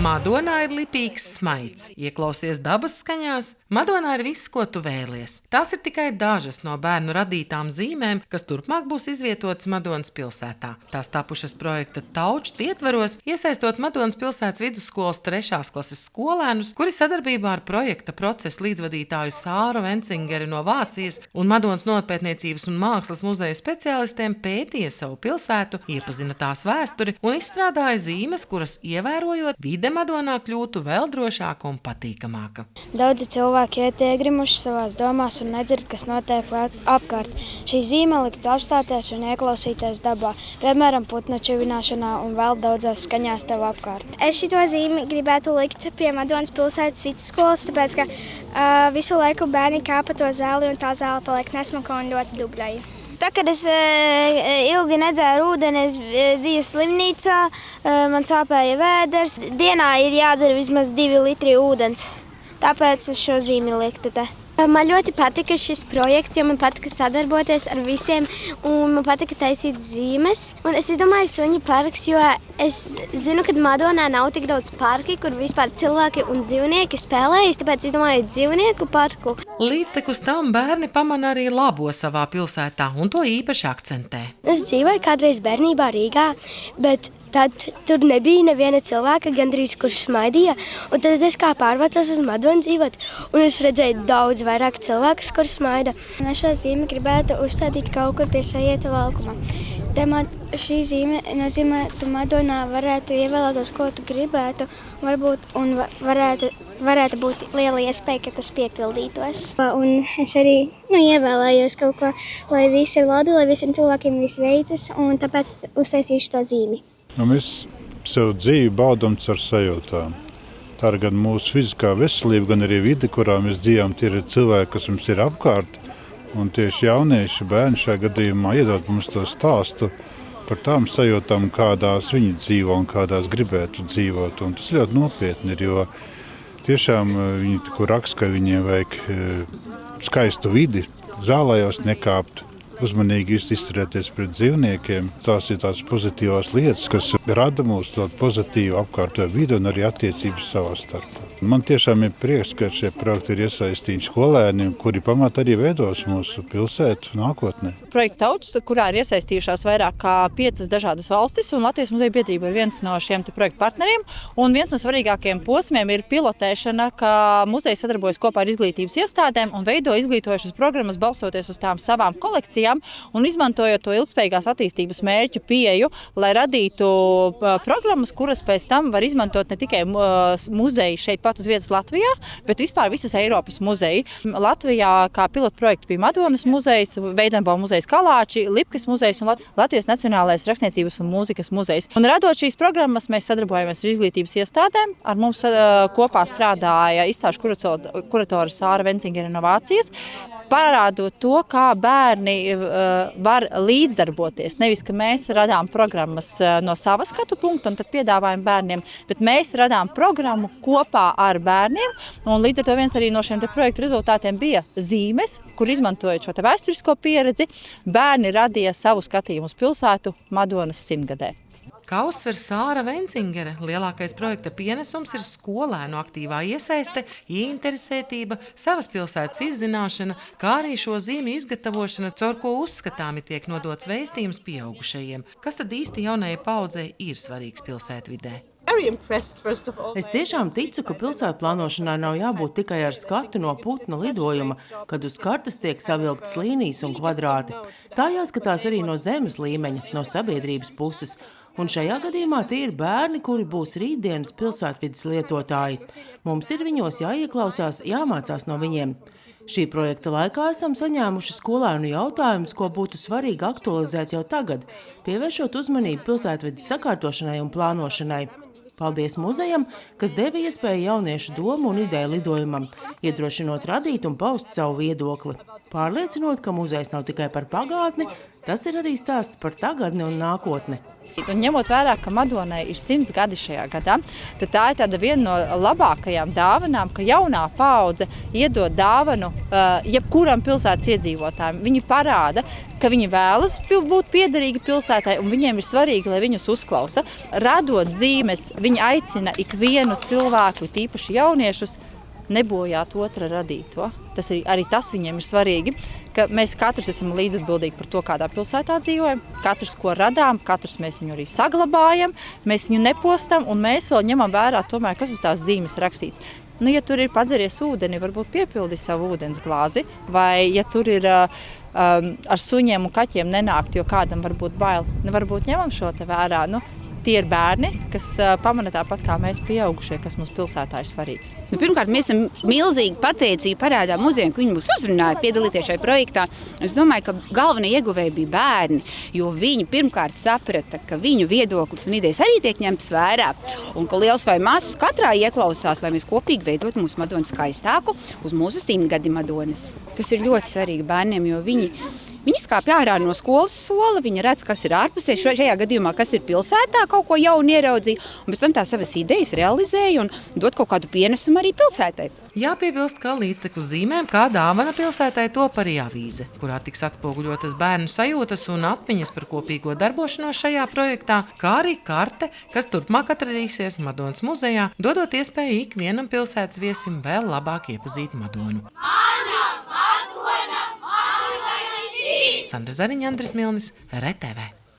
Madonā ir lipīgs smaids. Ieklausies dabas skaņās, Madonā ir viss, ko tu vēlies. Tās ir tikai dažas no bērnu radītām zīmēm, kas turpmāk būs izvietotas Madonas pilsētā. Tās tapušas projekta Taučs ietvaros, iesaistot Madonas pilsētas vidusskolas 3. klases skolēnus, kuri sadarbībā ar projekta procesu līdzvadītāju Sāru Vencingeri no Vācijas un Madonas novatpētniecības un mākslas muzeja speciālistiem pētīja savu pilsētu, iepazina tās vēsturi un izstrādāja zīmes, kuras ievērojot vide Madonā kļūtu vēl drošāka un patīkamāka. Daudzi cilvēki iet iegrimuši savās domās un nedzird, kas notiek apkārt. Šī zīme liktu apstāties un ieklausīties dabā, piemēram, putnu čivināšanā un vēl daudzās skaņās tev apkārt. Es šito zīmi gribētu likt pie Madonas pilsētas vidusskolas, tāpēc, ka visu laiku bērni kāpa to zāli un tā zāle paliek nesmaka un ļoti dugļaja. Tā, kad es ilgi nedzēru ūdeni, es biju slimnīcā, man sāpēja vēders. Dienā ir jādzer vismaz 2 litri ūdens, tāpēc es šo zīmi liktu te. Man ļoti patika šis projekts, jo man patika sadarboties ar visiem un man patika taisīt zīmes. Un es domāju, suņu parks, jo es zinu, ka Madonā nav tik daudz parki, kur vispār cilvēki un dzīvnieki spēlējas, tāpēc es domāju dzīvnieku parku. Līdztekus tam bērni pamana arī labo savā pilsētā un to īpaši akcentē. Es dzīvoju kādreiz bērnībā Rīgā, bet tad tur nebija neviena cilvēka, gandrīz kurš smaidīja. Un tad es kā pārvācos uz Madonu dzīvot, un es redzēju daudz vairāk cilvēkus, kur smaida. Es šo zīmi gribētu uzstādīt kaut kur pie Sajieta laukuma. Šī zīme nozīmē, ka Madonā varētu ievēlētos, ko tu gribētu, un varētu būt liela iespēja, ka tas piepildītos. Un es arī ievēlējos kaut ko, lai viss ir labi, lai visiem cilvēkiem viss veicas, un tāpēc uztaisīšu to zīmi. Mēs sev dzīvi baudām ar sajūtām. Tā ir gan mūsu fiziskā veselība, gan arī vide, kurā mēs dzīvojam. Tie ir cilvēki, kas mums ir apkārt. Un tieši jaunieši bērni šajā gadījumā iedod mums to stāstu par tām sajūtām, kādās viņi dzīvo un kādās gribētu dzīvot. Un tas ļoti nopietni ir, jo tiešām viņi raksta, ka viņiem vajag skaistu vidi, zālējos nekāpt. Uzmanīgi izturēties pret dzīvniekiem. Tās ir tās pozitīvās lietas, kas rada mūsu ļoti pozitīvu apkārtējo vidi un arī attiecības savā starpā. Man tiešām ir prieks, ka šie projekti ir iesaistīti skolēni, kuri pamatā arī veidos mūsu pilsētu nākotnē. Projekts Taučs, kurā ir iesaistījušās vairāk kā 5 dažādas valstis, un Latvijas muzeja biedrība ir viens no šiem projektu partneriem. Un viens no svarīgākajiem posmiem ir pilotēšana, ka muzeja sadarbojas kopā ar izglītības iestādēm un veido izglītojošas programmas balstoties uz tām savām kolekcijām un izmantojot to ilgspējīgās attīstības mērķu pieeju, lai radītu programmas, kuras pēc tam var izmantot ne tikai muzeji šeit pat uz vietas Latvijā, bet vispār visas Eiropas muzeji. Latvijā kā pilotprojekti bija Madonas muzejs, Veidenbauma muzejs Kalāči, Lipkas muzejs un Latvijas Nacionālais rakstniecības un mūzikas muzejs. Un radot šīs programmas, mēs sadarbojamies ar izglītības iestādēm. Ar mums kopā strādāja izstāžu kuratore Sāra Vencingeri no Vācijas, parādot to, kā bērni var līdzdarboties. Nevis, ka mēs radām programmas no sava skatu punkta un tad piedāvājam bērniem, bet mēs radām programmu kopā ar bērniem. Un līdz ar to viens arī no šiem projektu rezultātiem bija zīmes, kur izmantojot šo vēsturisko pieredzi, bērni radīja savu skatījumu uz pilsētu Madonas 100-gadē. Kā uzsver Sāra Vencingere, lielākais projekta pienesums ir skolēnu aktīvā iesaiste, ieinteresētība, savas pilsētas izzināšana, kā arī šo zīmju izgatavošana, caur ko uzskatāmi tiek nodots vēstījums pieaugušajiem. Kas tad īsti jaunajai paudzei ir svarīgs pilsētvidē? Es tiešām ticu, ka pilsētu plānošanā nav jābūt tikai ar skatu no putna lidojuma, kad uz kartes tiek savilktas līnijas un kvadrāti. Tā jāskatās arī no zemes līmeņa, no sabiedrības puses. Un šajā gadījumā tie ir bērni, kuri būs rītdienas pilsētvides lietotāji. Mums ir viņos jāieklausās, jāmācās no viņiem. Šī projekta laikā esam saņēmuši skolēnu jautājumus, ko būtu svarīgi aktualizēt jau tagad, pievēršot uzmanību pilsētvides sakārtošanai un plānošanai. Paldies muzejam, kas deva iespēju jauniešu domu un ideju lidojumam, iedrošinot radīt un paust savu viedokli. Pārliecinot, ka muzejs nav tikai par pagātni, Tas ir arī stāsts par tagadni un nākotni. Un ņemot vērā, ka Madonai ir 100 gadi šajā gadā, tad tā ir tāda viena no labākajām dāvanām, ka jaunā paudze iedod dāvanu jebkuram pilsētas iedzīvotājiem. Viņi parāda, ka viņi vēlas būt piederīgi pilsētai un viņiem ir svarīgi, lai viņus uzklausa. Radot zīmes, viņi aicina ikvienu cilvēku, tīpaši jauniešus, nebojāt otra radīto. Arī tas viņiem ir svarīgi, ka mēs katrs esam līdzatbildīgi par to, kādā pilsētā dzīvojam, katrs, ko radām, katrs mēs viņu arī saglabājam, mēs viņu nepostam un mēs vēl ņemam vērā tomēr, kas uz tās zīmes rakstīts. Ja tur ir padzeries ūdeni, varbūt piepildi savu ūdens glāzi, vai ja tur ir ar suņiem un kaķiem nenākt, jo kādam varbūt bail, varbūt ņemam šo te vērā. Tie ir bērni, kas pamana tāpat kā mēs pieaugušie, kas mums pilsētā ir svarīgs. Pirmkārt, mēs esam milzīgi pateicīgi parādā muzejiem, ka viņi mūs uzrunāja piedalīties šajā projektā. Es domāju, ka galvenie ieguvēji bija bērni, jo viņi pirmkārt saprata, ka viņu viedoklis un idejas arī tiek ņemtas vērā. Un ka liels vai mazs katrā ieklausās, lai mēs kopīgi veidot mūsu Madonu skaistāku uz mūsu 100 gadi Madonas. Tas ir ļoti svarīgi bērniem, jo viņi skāpj ārā no skolas sola, viņi redz, kas ir ārpusē, šajā gadījumā, kas ir pilsētā, kaut ko jaunu ieraudzīja, un pēc tam tā savas idejas realizēja un dot kaut kādu pienesumu arī pilsētai. Jāpiebilst, ka līdztekus zīmēm kā dāvana pilsētai top arī avīze, kurā tiks atspoguļotas bērnu sajūtas un atmiņas par kopīgo darbošanos šajā projektā, kā arī karte, kas turpmāk atradīsies Madonas muzejā, dodot iespēju ikvienam pilsētas viesim vēl labāk iepazīt Madonu. Sandra Zariņa, Andris Milnis, RTV.